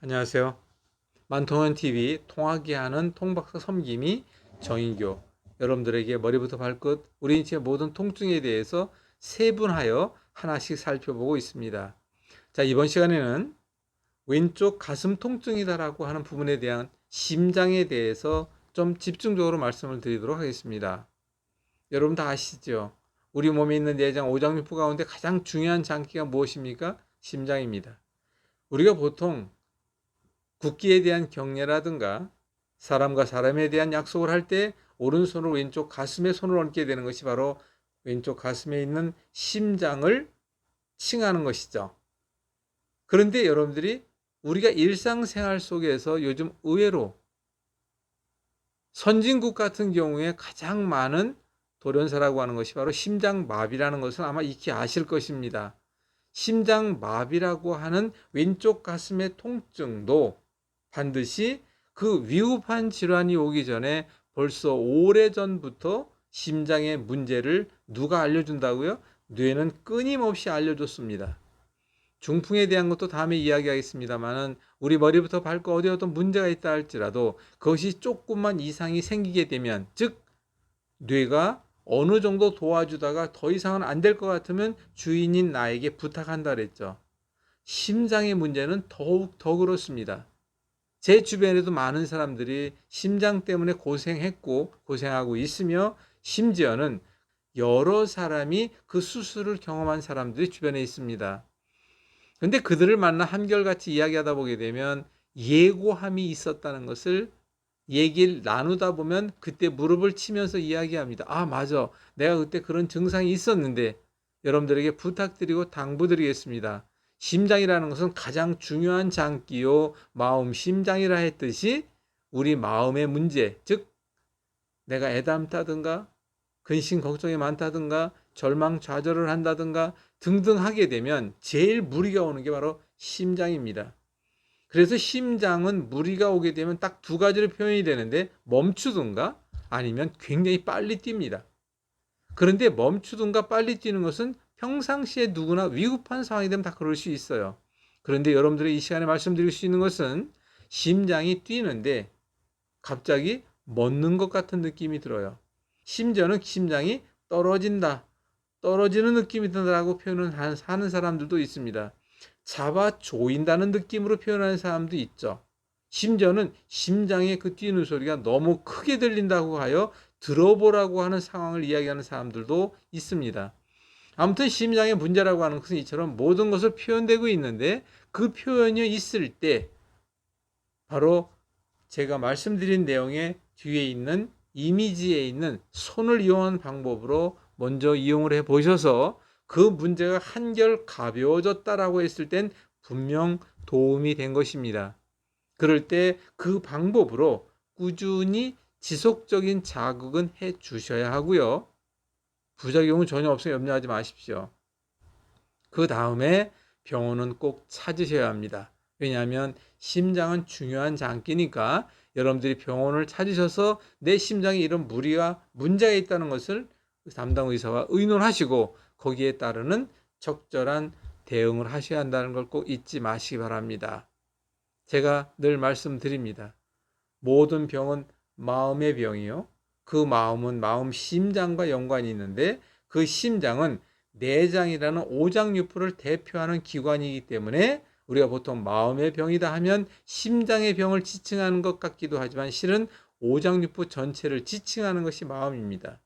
안녕하세요. 만통원TV 통하게 하는 통박사 섬김이 정인교. 여러분들에게 머리부터 발끝 우리 인체의 모든 통증에 대해서 세분하여 하나씩 살펴보고 있습니다. 자, 이번 시간에는 왼쪽 가슴 통증이다라고 하는 부분에 대한 심장에 대해서 좀 집중적으로 말씀을 드리도록 하겠습니다. 여러분 다 아시죠? 우리 몸에 있는 내장 오장육부 가운데 가장 중요한 장기가 무엇입니까? 심장입니다. 우리가 보통 국기에 대한 경례라든가 사람과 사람에 대한 약속을 할 때 오른손으로 왼쪽 가슴에 손을 얹게 되는 것이 바로 왼쪽 가슴에 있는 심장을 칭하는 것이죠. 그런데 여러분들이 우리가 일상생활 속에서 요즘 의외로 선진국 같은 경우에 가장 많은 돌연사라고 하는 것이 바로 심장마비라는 것을 아마 익히 아실 것입니다. 심장마비라고 하는 왼쪽 가슴의 통증도 반드시 그 위급한 질환이 오기 전에 벌써 오래전부터 심장의 문제를 누가 알려준다고요? 뇌는 끊임없이 알려줬습니다. 중풍에 대한 것도 다음에 이야기하겠습니다만은 우리 머리부터 발끝 어디 어떤 문제가 있다 할지라도 그것이 조금만 이상이 생기게 되면, 즉 뇌가 어느 정도 도와주다가 더 이상은 안 될 것 같으면 주인인 나에게 부탁한다 그랬죠. 심장의 문제는 더욱 더 그렇습니다. 제 주변에도 많은 사람들이 심장 때문에 고생했고 고생하고 있으며, 심지어는 여러 사람이 그 수술을 경험한 사람들이 주변에 있습니다. 그런데 그들을 만나 한결같이 이야기하다 보게 되면 예고함이 있었다는 것을 얘기를 나누다 보면 그때 무릎을 치면서 이야기합니다. 아, 맞아. 내가 그때 그런 증상이 있었는데 여러분들에게 부탁드리고 당부드리겠습니다. 심장이라는 것은 가장 중요한 장기요, 마음 심장이라 했듯이 우리 마음의 문제, 즉 내가 애담다든가 근심 걱정이 많다든가 절망 좌절을 한다든가 등등 하게 되면 제일 무리가 오는 게 바로 심장입니다. 그래서 심장은 무리가 오게 되면 딱 두 가지로 표현이 되는데, 멈추든가 아니면 굉장히 빨리 뜁니다. 그런데 멈추든가 빨리 뛰는 것은 평상시에 누구나 위급한 상황이 되면 다 그럴 수 있어요. 그런데 여러분들이 이 시간에 말씀드릴 수 있는 것은 심장이 뛰는데 갑자기 멎는 것 같은 느낌이 들어요. 심지어는 심장이 떨어진다, 떨어지는 느낌이 든다라고 표현을 하는 사람들도 있습니다. 잡아 조인다는 느낌으로 표현하는 사람도 있죠. 심지어는 심장의 그 뛰는 소리가 너무 크게 들린다고 하여 들어보라고 하는 상황을 이야기하는 사람들도 있습니다. 아무튼 심장의 문제라고 하는 것은 이처럼 모든 것을 표현되고 있는데, 그 표현이 있을 때 바로 제가 말씀드린 내용의 뒤에 있는 이미지에 있는 손을 이용한 방법으로 먼저 이용을 해 보셔서 그 문제가 한결 가벼워졌다라고 했을 땐 분명 도움이 된 것입니다. 그럴 때 그 방법으로 꾸준히 지속적인 자극은 해 주셔야 하고요. 부작용은 전혀 없으니 염려하지 마십시오. 그 다음에 병원은 꼭 찾으셔야 합니다. 왜냐하면 심장은 중요한 장기니까 여러분들이 병원을 찾으셔서 내 심장에 이런 무리가 문제가 있다는 것을 담당 의사와 의논하시고 거기에 따르는 적절한 대응을 하셔야 한다는 걸 꼭 잊지 마시기 바랍니다. 제가 늘 말씀드립니다. 모든 병은 마음의 병이요, 그 마음은 마음 심장과 연관이 있는데 그 심장은 내장이라는 오장육부를 대표하는 기관이기 때문에 우리가 보통 마음의 병이다 하면 심장의 병을 지칭하는 것 같기도 하지만 실은 오장육부 전체를 지칭하는 것이 마음입니다.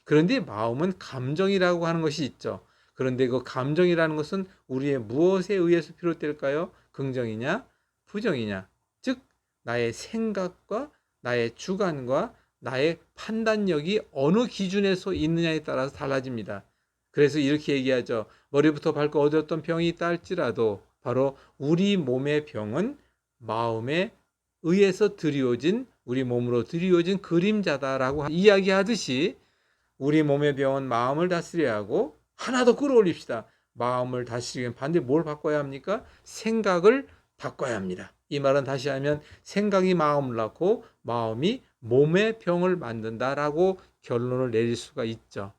그런데 마음은 감정이라고 하는 것이 있죠. 그런데 그 감정이라는 것은 우리의 무엇에 의해서 비롯될까요? 긍정이냐 부정이냐, 즉 나의 생각과 나의 주관과 나의 판단력이 어느 기준에서 있느냐에 따라서 달라집니다. 그래서 이렇게 얘기하죠. 머리부터 발끝 어디 어떤 병이 있다 할지라도 바로 우리 몸의 병은 마음에 의해서 드리워진, 우리 몸으로 드리워진 그림자다라고 이야기하듯이 우리 몸의 병은 마음을 다스려야 하고, 하나 더 끌어올립시다. 마음을 다스리면 반드시 뭘 바꿔야 합니까? 생각을 바꿔야 합니다. 이 말은 다시 하면 생각이 마음을 낳고 마음이 몸의 병을 만든다라고 결론을 내릴 수가 있죠.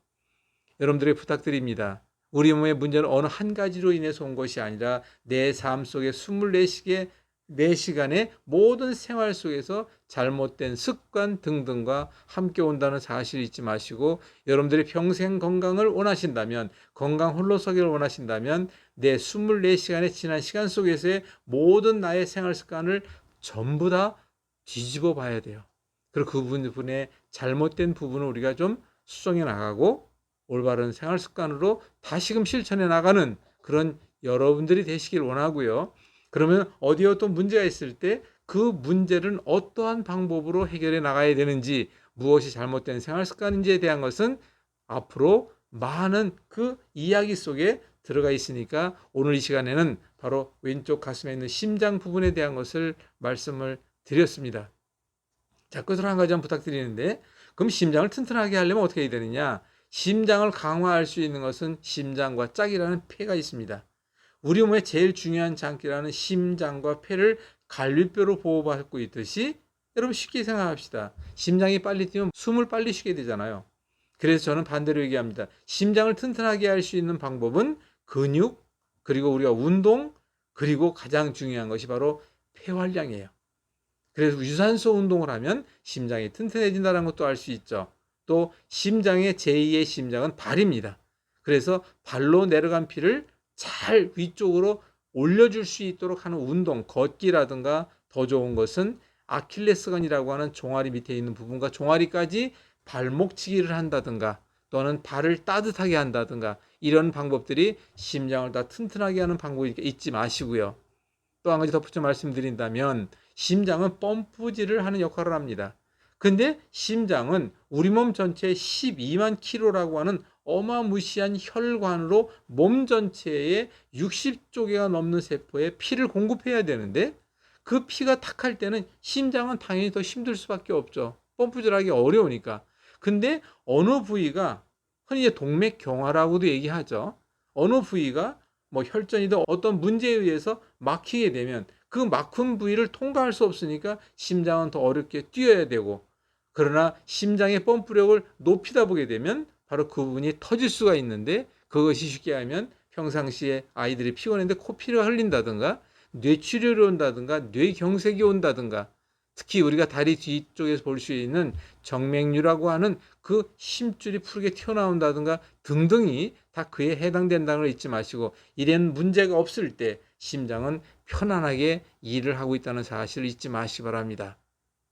여러분들에게 부탁드립니다. 우리 몸의 문제는 어느 한 가지로 인해서 온 것이 아니라 내 삶 속에 24시간 내 시간의 모든 생활 속에서 잘못된 습관 등등과 함께 온다는 사실을 잊지 마시고, 여러분들이 평생 건강을 원하신다면, 건강 홀로서기를 원하신다면 내 24시간의 지난 시간 속에서의 모든 나의 생활 습관을 전부 다 뒤집어 봐야 돼요. 그리고 그 부분의 잘못된 부분을 우리가 좀 수정해 나가고 올바른 생활 습관으로 다시금 실천해 나가는 그런 여러분들이 되시길 원하고요. 그러면 어디에 또 문제가 있을 때 그 문제를 어떠한 방법으로 해결해 나가야 되는지, 무엇이 잘못된 생활 습관인지에 대한 것은 앞으로 많은 그 이야기 속에 들어가 있으니까 오늘 이 시간에는 바로 왼쪽 가슴에 있는 심장 부분에 대한 것을 말씀을 드렸습니다. 자, 끝으로 한 가지 부탁드리는데, 그럼 심장을 튼튼하게 하려면 어떻게 해야 되느냐? 심장을 강화할 수 있는 것은 심장과 짝이라는 폐가 있습니다. 우리 몸의 제일 중요한 장기라는 심장과 폐를 갈비뼈로 보호받고 있듯이, 여러분 쉽게 생각합시다. 심장이 빨리 뛰면 숨을 빨리 쉬게 되잖아요. 그래서 저는 반대로 얘기합니다. 심장을 튼튼하게 할 수 있는 방법은 근육, 그리고 우리가 운동, 그리고 가장 중요한 것이 바로 폐활량이에요. 그래서 유산소 운동을 하면 심장이 튼튼해진다는 것도 알 수 있죠. 또 심장의 제2의 심장은 발입니다. 그래서 발로 내려간 피를 잘 위쪽으로 올려줄 수 있도록 하는 운동, 걷기라든가, 더 좋은 것은 아킬레스건이라고 하는 종아리 밑에 있는 부분과 종아리까지 발목치기를 한다든가, 또는 발을 따뜻하게 한다든가, 이런 방법들이 심장을 다 튼튼하게 하는 방법이니까 잊지 마시고요. 또 한 가지 덧붙여 말씀드린다면, 심장은 펌프질을 하는 역할을 합니다. 근데 심장은 우리 몸 전체의 12만 킬로라고 하는 어마무시한 혈관으로 몸 전체에 60조 개가 넘는 세포에 피를 공급해야 되는데, 그 피가 탁할 때는 심장은 당연히 더 힘들 수밖에 없죠. 펌프질하기 어려우니까. 근데 어느 부위가, 흔히 동맥경화라고도 얘기하죠. 어느 부위가 뭐 혈전이든 어떤 문제에 의해서 막히게 되면 그 막힌 부위를 통과할 수 없으니까 심장은 더 어렵게 뛰어야 되고, 그러나 심장의 펌프력을 높이다 보게 되면 바로 그 부분이 터질 수가 있는데, 그것이 쉽게 하면 평상시에 아이들이 피곤했는데 코피가 흘린다든가, 뇌출혈이 온다든가, 뇌경색이 온다든가, 특히 우리가 다리 뒤쪽에서 볼 수 있는 정맥류라고 하는 그 힘줄이 푸르게 튀어나온다든가 등등이 다 그에 해당된다는 걸 잊지 마시고, 이런 문제가 없을 때 심장은 편안하게 일을 하고 있다는 사실을 잊지 마시기 바랍니다.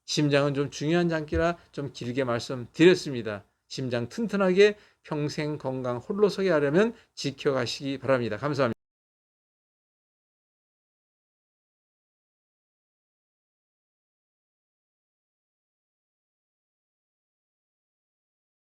심장은 좀 중요한 장기라 좀 길게 말씀드렸습니다. 심장 튼튼하게 평생 건강 홀로 서게 하려면 지켜가시기 바랍니다. 감사합니다.